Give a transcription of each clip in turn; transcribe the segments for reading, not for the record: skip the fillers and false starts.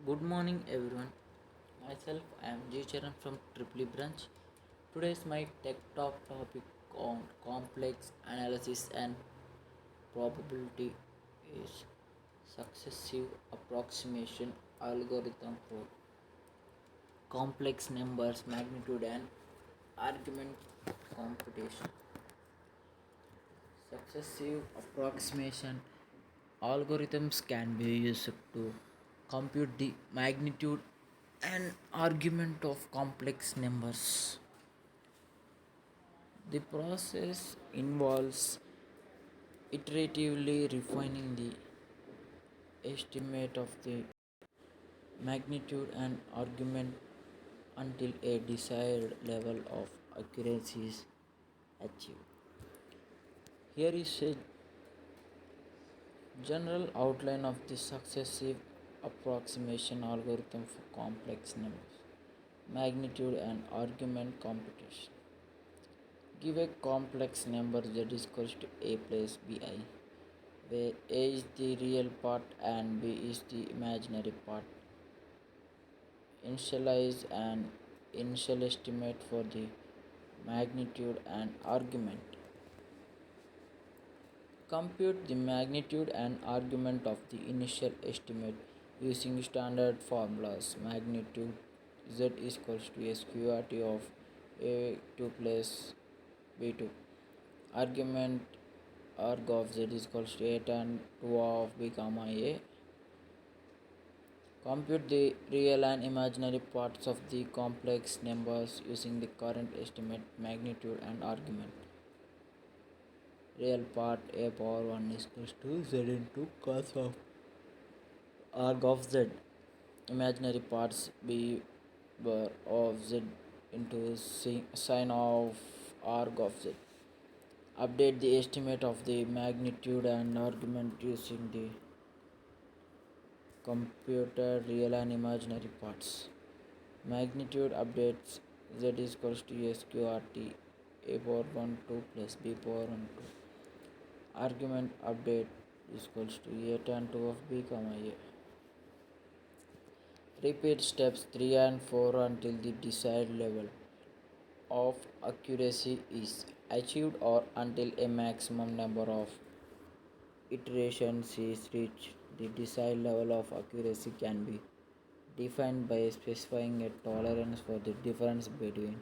Good morning, everyone. Myself, I am G. Charan from Triple Branch. Today's my tech talk topic on complex analysis and probability is successive approximation algorithm for complex numbers, magnitude, and argument computation. Successive approximation algorithms can be used to compute the magnitude and argument of complex numbers. The process involves iteratively refining the estimate of the magnitude and argument until a desired level of accuracy is achieved. Here is a general outline of the successive approximation algorithm for complex numbers, magnitude and argument computation. Give a complex number z is equals to a plus bi, where a is the real part and b is the imaginary part. Initialize an initial estimate for the magnitude and argument. Compute the magnitude and argument of the initial estimate using standard formulas. Magnitude z is equals to a sqrt of a2 plus b2. Argument arg of z is equals to a tan 2 of b comma a. Compute the real and imaginary parts of the complex numbers using the current estimate, magnitude and argument. Real part a power 1 is equals to z into cos of arg of z. Imaginary parts b bar of z into sine of arg of z. Update the estimate of the magnitude and argument using the computed real and imaginary parts. Magnitude updates z is equals to sqrt a power 1 2 plus b power 1 2. Argument update is equals to a tan 2 of b comma a. Repeat steps 3 and 4 until the desired level of accuracy is achieved or until a maximum number of iterations is reached. The desired level of accuracy can be defined by specifying a tolerance for the difference between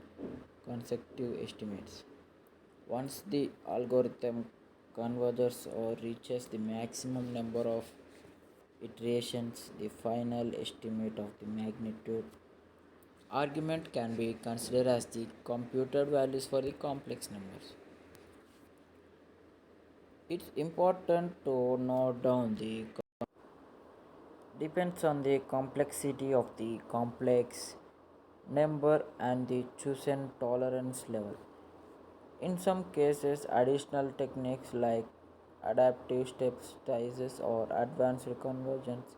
consecutive estimates. Once the algorithm converges or reaches the maximum number of iterations, the final estimate of the magnitude argument can be considered as the computed values for the complex numbers. It's important to note down the depends on the complexity of the complex number and the chosen tolerance level. In some cases, additional techniques like adaptive step sizes or advanced convergence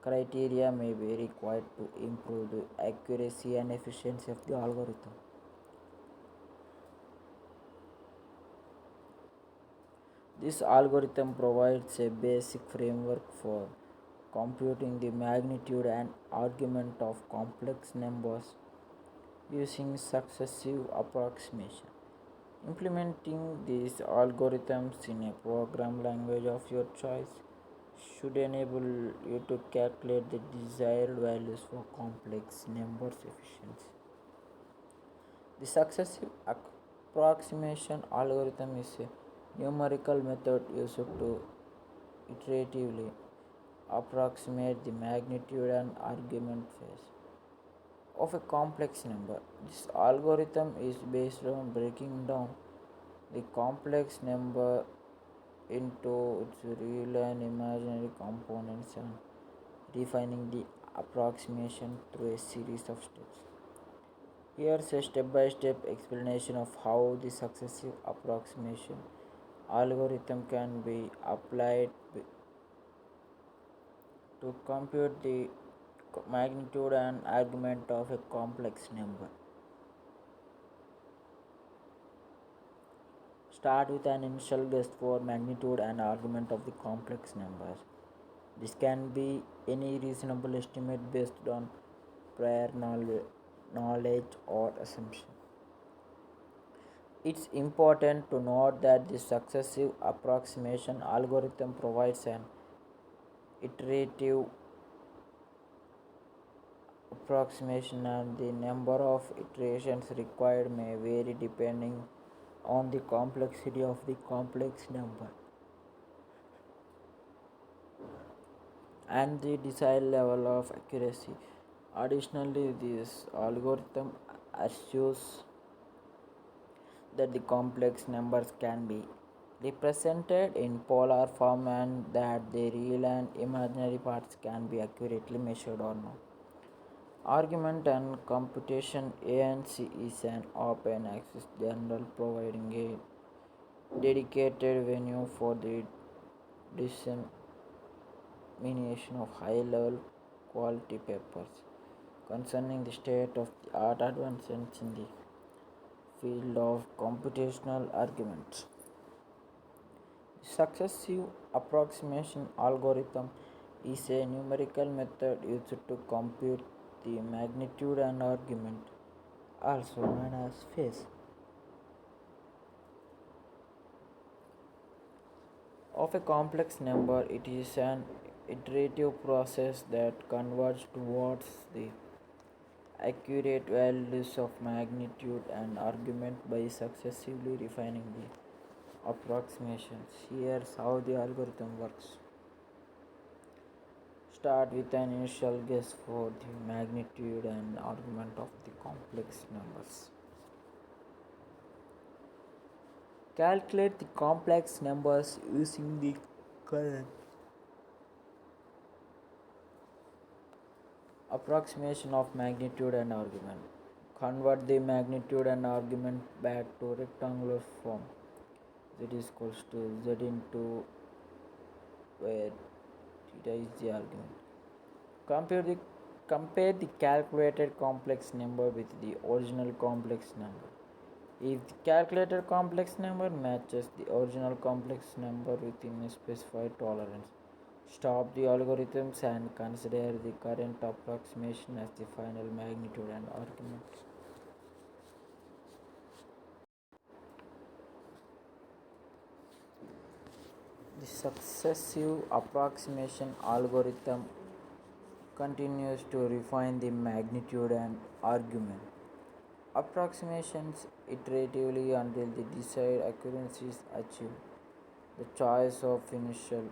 criteria may be required to improve the accuracy and efficiency of the algorithm. This algorithm provides a basic framework for computing the magnitude and argument of complex numbers using successive approximation. Implementing these algorithms in a program language of your choice should enable you to calculate the desired values for complex numbers efficiently. The successive approximation algorithm is a numerical method used to iteratively approximate the magnitude and argument phase of a complex number. This algorithm is based on breaking down the complex number into its real and imaginary components and refining the approximation through a series of steps. Here's a step by step explanation of how the successive approximation algorithm can be applied to compute the magnitude and argument of a complex number. Start with an initial guess for magnitude and argument of the complex numbers. This can be any reasonable estimate based on prior knowledge or assumption. It's important to note that the successive approximation algorithm provides an iterative approximation, and the number of iterations required may vary depending on the complexity of the complex number and the desired level of accuracy. Additionally, this algorithm assumes that the complex numbers can be represented in polar form and that the real and imaginary parts can be accurately measured or not. Argument and computation ANC is an open access journal providing a dedicated venue for the dissemination of high level quality papers concerning the state of the art advancements in the field of computational arguments. Successive approximation algorithm is a numerical method used to compute the magnitude and argument, also known as phase, of a complex number. It is an iterative process that converges towards the accurate values of magnitude and argument by successively refining the approximations. Here's how the algorithm works. Start with an initial guess for the magnitude and argument of the complex numbers. Calculate the complex numbers using the current approximation of magnitude and argument. Convert the magnitude and argument back to rectangular form. Z is equals to Z into where theta is the argument. Compare the, compare the calculated complex number with the original complex number. If the calculated complex number matches the original complex number within a specified tolerance, stop the algorithms and consider the current approximation as the final magnitude and argument. The successive approximation algorithm continues to refine the magnitude and argument approximations iteratively until the desired accuracy is achieved. The choice of initial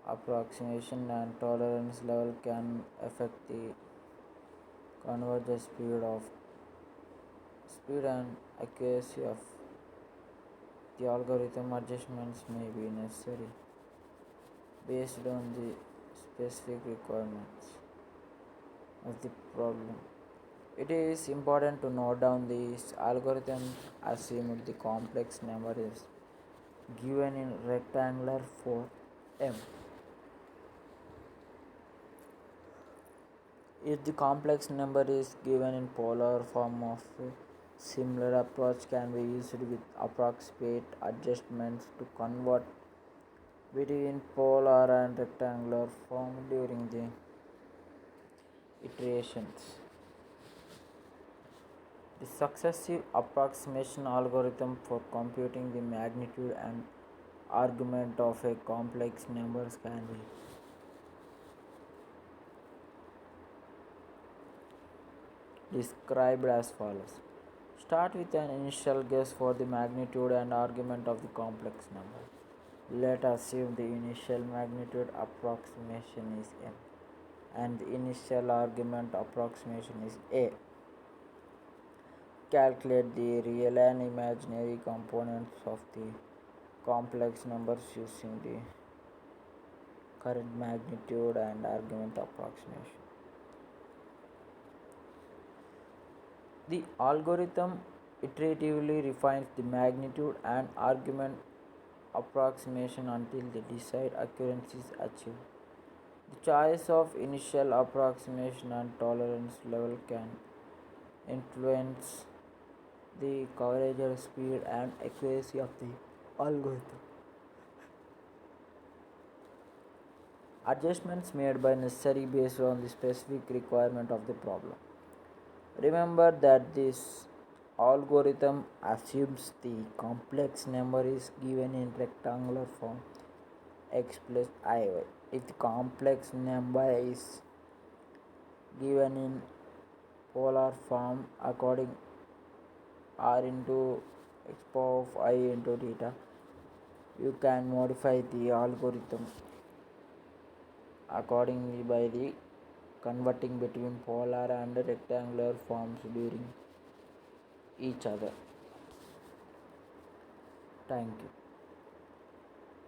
approximation and tolerance level can affect the convergence speed and accuracy of the algorithm. Adjustments may be necessary based on the specific requirements of the problem. It is important to note down these algorithms assume the complex number is given in rectangular form M. If the complex number is given in polar form, of a similar approach can be used with approximate adjustments to convert between polar and rectangular form during the iterations. The successive approximation algorithm for computing the magnitude and argument of a complex number can be described as follows. Start with an initial guess for the magnitude and argument of the complex number. Let us assume the initial magnitude approximation is m and the initial argument approximation is a. Calculate the real and imaginary components of the complex numbers using the current magnitude and argument approximation. The algorithm iteratively refines the magnitude and argument approximation until the desired accuracy is achieved. The choice of initial approximation and tolerance level can influence the coverage, speed, and accuracy of the algorithm. Adjustments made by necessary based on the specific requirement of the problem. Remember that this algorithm assumes the complex number is given in rectangular form x plus iy. If the complex number is given in polar form according r into x power of I into theta, you can modify the algorithm accordingly by the converting between polar and rectangular forms during each other. Thank you.